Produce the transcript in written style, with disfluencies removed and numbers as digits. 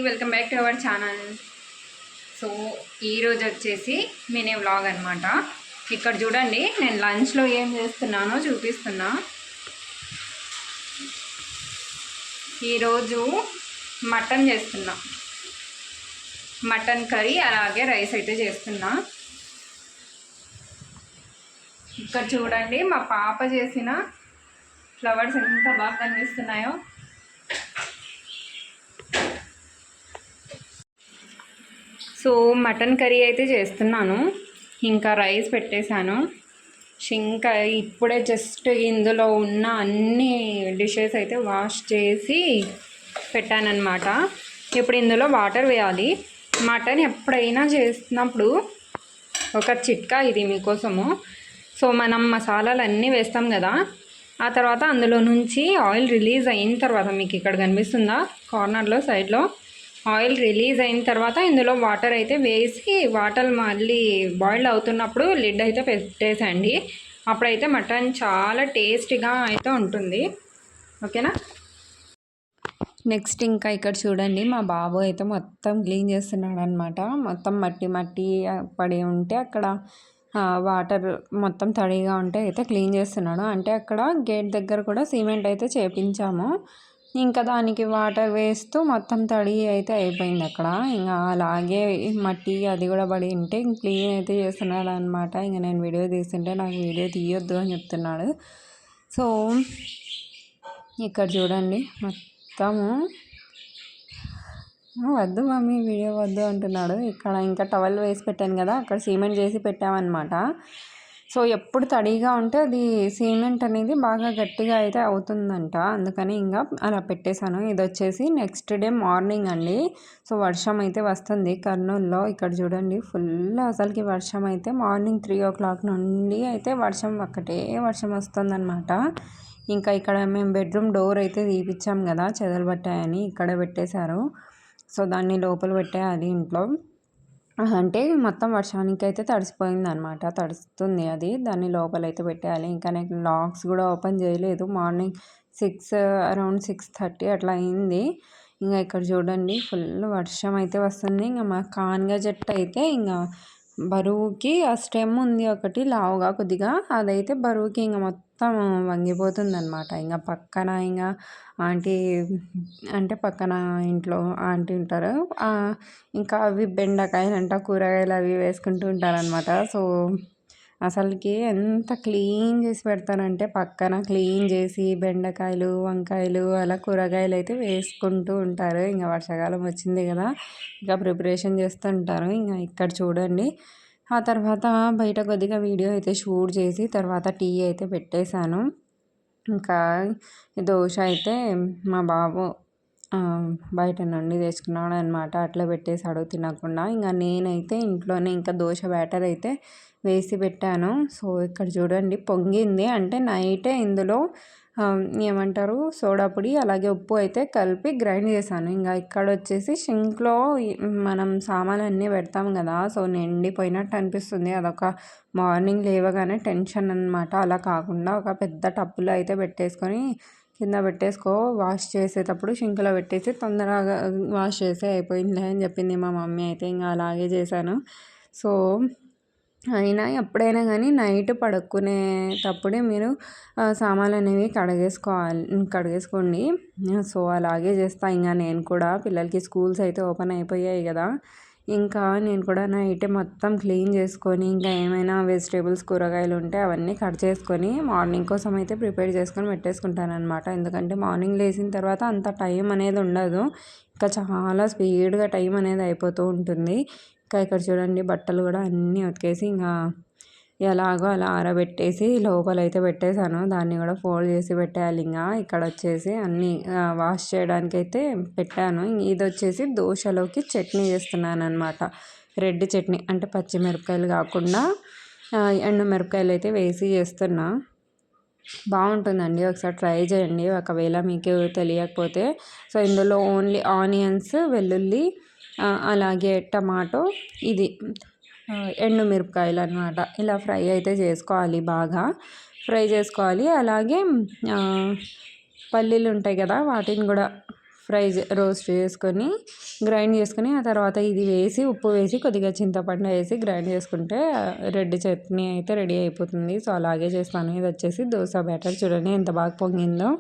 Welcome back to our channel. So ఈరోజు వచ్చేసి mini vlog అనమాట. ఇక్కడ చూడండి, నేను లంచ్లో ఏం చేస్తున్నానో చూపిస్తున్నా. ఈరోజు మటన్ చేస్తున్నా, మటన్ కర్రీ అలాగే రైస్ అయితే చేస్తున్నా. ఇక్కడ చూడండి, మా పాప చేసిన ఫ్లవర్స్ ఎంత బాగా కనిపిస్తున్నాయో. సో మటన్ కర్రీ అయితే చేస్తున్నాను, ఇంకా రైస్ పెట్టేశాను. ఇంకా ఇప్పుడే జస్ట్ ఇందులో ఉన్న అన్ని డిషెస్ అయితే వాష్ చేసి పెట్టానన్నమాట. ఇప్పుడు ఇందులో వాటర్ వేయాలి. మటన్ ఎప్పుడైనా చేస్తున్నప్పుడు ఒక చిట్కా ఇది మీకోసము. సో మనం మసాలాలు అన్నీ వేస్తాం కదా, ఆ తర్వాత అందులో నుంచి ఆయిల్ రిలీజ్ అయిన తర్వాత, మీకు ఇక్కడ కనిపిస్తుందా కార్నర్లో సైడ్లో, ఆయిల్ రిలీజ్ అయిన తర్వాత ఇందులో వాటర్ అయితే వేసి, వాటర్ మళ్ళీ బాయిల్ అవుతున్నప్పుడు లిడ్ అయితే పెట్టేసండి. అప్పుడైతే మటన్ చాలా టేస్టీగా అయితే ఉంటుంది. ఓకేనా. నెక్స్ట్ ఇంకా ఇక్కడ చూడండి, మా బాబు అయితే మొత్తం క్లీన్ చేస్తున్నాడు అనమాట. మొత్తం మట్టి మట్టి పడి ఉంటే అక్కడ వాటర్ మొత్తం తడిగా ఉంటే అయితే క్లీన్ చేస్తున్నాడు. అంటే అక్కడ గేట్ దగ్గర కూడా సిమెంట్ అయితే చేపించాము. ఇంకా దానికి వాటర్ వేస్తూ మొత్తం తడి అయితే అయిపోయింది అక్కడ. ఇంకా అలాగే మట్టి అది కూడా పడి ఉంటే క్లీన్ అయితే చేస్తున్నాడు అనమాట. ఇంకా నేను వీడియో తీస్తుంటే నాకు వీడియో తీయొద్దు అని చెప్తున్నాడు. సో ఇక్కడ చూడండి, మొత్తము వద్దు మమ్మీ వీడియో వద్దు అంటున్నాడు. ఇక్కడ ఇంకా టవల్ వేసి పెట్టాను కదా, అక్కడ సిమెంట్ చేసి పెట్టామన్నమాట. సో ఎప్పుడు తడిగా ఉంటే అది సిమెంట్ అనేది బాగా గట్టిగా అయితే అవుతుందంట, అందుకని ఇంకా అలా పెట్టేశాను. ఇది వచ్చేసి నెక్స్ట్ డే మార్నింగ్ అండి. సో వర్షం అయితే వస్తుంది కర్నూలులో. ఇక్కడ చూడండి, ఫుల్ అసలుకి వర్షం అయితే మార్నింగ్ 3 o'clock నుండి అయితే వర్షం ఒక్కటే వర్షం వస్తుందన్నమాట. ఇంకా ఇక్కడ మేము బెడ్రూమ్ డోర్ అయితే తీపిచ్చాం కదా, చెదలు పట్టాయని ఇక్కడే పెట్టేశారు. సో దాన్ని లోపల పెట్టేయాలి ఇంట్లో. అంటే మొత్తం వర్షానికి అయితే తడిసిపోయింది అనమాట, తడుస్తుంది అది. దాన్ని లోపలైతే పెట్టేయాలి. ఇంకా నేను లాక్స్ కూడా ఓపెన్ చేయలేదు. మార్నింగ్ అరౌండ్ 6:30 అట్లా అయింది. ఇంకా ఇక్కడ చూడండి, ఫుల్ వర్షం అయితే వస్తుంది. ఇంకా మా కాన్గా జట్టు అయితే ఇంకా బరువుకి ఆ స్టెమ్ ఉంది ఒకటి లావుగా కొద్దిగా, అదైతే బరువుకి ఇంకా మొత్తం వంగిపోతుంది అనమాట. ఇంకా పక్కన ఇంకా ఆంటీ, అంటే పక్కన ఇంట్లో ఆంటీ ఉంటారు, ఇంకా అవి బెండకాయలు అంట, కూరగాయలు అవి వేసుకుంటూ ఉంటారనమాట. సో అసలుకి ఎంత క్లీన్ చేసి పెడతానంటే, పక్కన క్లీన్ చేసి బెండకాయలు, వంకాయలు అలా కూరగాయలు అయితే వేసుకుంటూ ఉంటారు. ఇంకా వర్షాకాలం వచ్చింది కదా, ఇంకా ప్రిపరేషన్ చేస్తుంటారు. ఇంకా ఇక్కడ చూడండి, ఆ తర్వాత బయట కొద్దిగా వీడియో అయితే షూట్ చేసి తర్వాత టీ అయితే పెట్టేశాను. ఇంకా దోశ అయితే మా బాబు బయట నుండి తెచ్చుకున్నాడు అనమాట, అట్లా పెట్టేశాడు తినకుండా. ఇంకా నేనైతే ఇంట్లోనే ఇంకా దోశ బ్యాటర్ అయితే వేసి పెట్టాను. సో ఇక్కడ చూడండి, పొంగింది. అంటే నైటే ఇందులో ఏమంటారు సోడా పొడి అలాగే ఉప్పు అయితే కలిపి గ్రైండ్ చేశాను. ఇంకా ఇక్కడ వచ్చేసి షింక్లో మనం సామాన్లు అన్నీ పెడతాం కదా, సో నిండిపోయినట్టు అనిపిస్తుంది. అదొక మార్నింగ్ లేవగానే టెన్షన్ అనమాట. అలా కాకుండా ఒక పెద్ద టప్పులో అయితే పెట్టేసుకొని కింద పెట్టేసుకో, వాష్ చేసేటప్పుడు షింక్లో పెట్టేసి తొందరగా వాష్ చేస్తే అయిపోయింది అని చెప్పింది మా మమ్మీ అయితే. ఇంకా అలాగే చేశాను. సో అయినా ఎప్పుడైనా కానీ నైట్ పడుకునేటప్పుడే మీరు సామాన్లు అనేవి కడిగేసుకోండి. సో అలాగే చేస్తా. ఇంకా నేను కూడా పిల్లలకి స్కూల్స్ అయితే ఓపెన్ అయిపోయాయి కదా, ఇంకా నేను కూడా నైటే మొత్తం క్లీన్ చేసుకొని, ఇంకా ఏమైనా వెజిటేబుల్స్ కూరగాయలు ఉంటే అవన్నీ కట్ చేసుకొని మార్నింగ్ కోసం అయితే ప్రిపేర్ చేసుకొని పెట్టేసుకుంటాను అనమాట. ఎందుకంటే మార్నింగ్ లేచిన తర్వాత అంత టైం అనేది ఉండదు, ఇంకా చాలా స్పీడ్గా టైం అనేది అయిపోతూ ఉంటుంది. ఇంకా ఇక్కడ చూడండి, బట్టలు కూడా అన్నీ ఉతికేసి ఇంకా ఎలాగో అలా ఆరబెట్టేసి లోపలైతే పెట్టేశాను. దాన్ని కూడా ఫోల్డ్ చేసి పెట్టేయాలి. ఇంకా ఇక్కడ వచ్చేసి అన్నీ వాష్ చేయడానికి అయితే పెట్టాను. ఇది వచ్చేసి దోశలోకి చట్నీ చేస్తున్నాను అనమాట. రెడ్ చట్నీ, అంటే పచ్చిమిరపకాయలు కాకుండా ఎండు మిరపకాయలు అయితే వేసి చేస్తున్నా. బాగుంటుందండి, ఒకసారి ట్రై చేయండి ఒకవేళ మీకు తెలియకపోతే. సో ఇందులో ఓన్లీ ఆనియన్స్, వెల్లుల్లి, అలాగే టమాటో, ఇది ఎండుమిరపకాయలు అనమాట. ఇలా ఫ్రై అయితే చేసుకోవాలి, బాగా ఫ్రై చేసుకోవాలి. అలాగే పల్లీలు ఉంటాయి కదా, వాటిని కూడా రోస్ట్ చేసుకొని గ్రైండ్ చేసుకొని ఆ తర్వాత ఇది వేసి ఉప్పు వేసి కొద్దిగా చింతపండు వేసి గ్రైండ్ చేసుకుంటే రెడ్ చట్నీ అయితే రెడీ అయిపోతుంది. సో అలాగే చేస్తాను. ఇది వచ్చేసి దోశ బ్యాటర్ చూడండి ఎంత బాగా పొంగిందో.